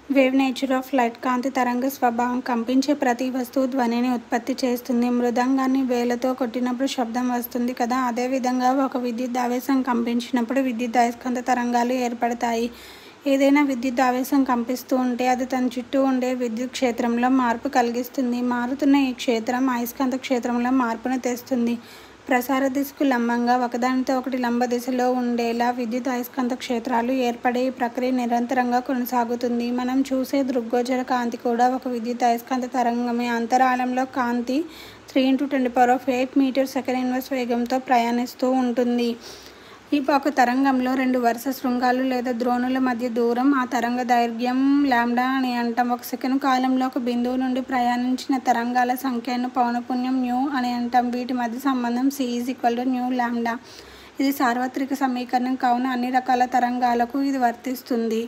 Wave nature of light కాంతి తరంగ స్వభావం కంపించే ప్రతి వస్తువు ధ్వనిని ఉత్పత్తి చేస్తుంది. మృదంగాన్ని వేలతో కొట్టినప్పుడు శబ్దం వస్తుంది కదా, అదేవిధంగా ఒక విద్యుత్ ఆవేశం కంపించినప్పుడు విద్యుత్ అయస్కాంత తరంగాలు ఏర్పడతాయి. ఏదైనా విద్యుత్ ఆవేశం కంపిస్తూ ఉంటే అది తన చుట్టూ ఉండే విద్యుత్ క్షేత్రంలో మార్పు కలిగిస్తుంది. మారుతున్న ఈ క్షేత్రం అయస్కాంత క్షేత్రంలో మార్పును తెస్తుంది. ప్రసార దిశకు లంబంగా ఒకదానితో ఒకటి లంబ దిశలో ఉండేలా విద్యుత్ అయస్కాంత క్షేత్రాలు ఏర్పడే ఈ ప్రక్రియ నిరంతరంగా కొనసాగుతుంది. మనం చూసే దృగ్గోచర కాంతి కూడా ఒక విద్యుత్ అయస్కాంత తరంగమే. అంతరాళంలో కాంతి 3×10⁸ మీటర్ సెకండ్ ఇన్వర్స్ వేగంతో ప్రయాణిస్తూ ఉంటుంది. ఒక తరంగంలో 2 వరుస శృంగాలు లేదా ద్రోణుల మధ్య దూరం, ఆ తరంగ దైర్ఘ్యం లాంబ్డా అని అంటాం. ఒక సెకను కాలంలో ఒక బిందువు నుండి ప్రయాణించిన తరంగాల సంఖ్యను పౌనఃపున్యం న్యూ అని అంటాం. వీటి మధ్య సంబంధం c=ν λ. ఇది సార్వత్రిక సమీకరణం కావున అన్ని రకాల తరంగాలకు ఇది వర్తిస్తుంది.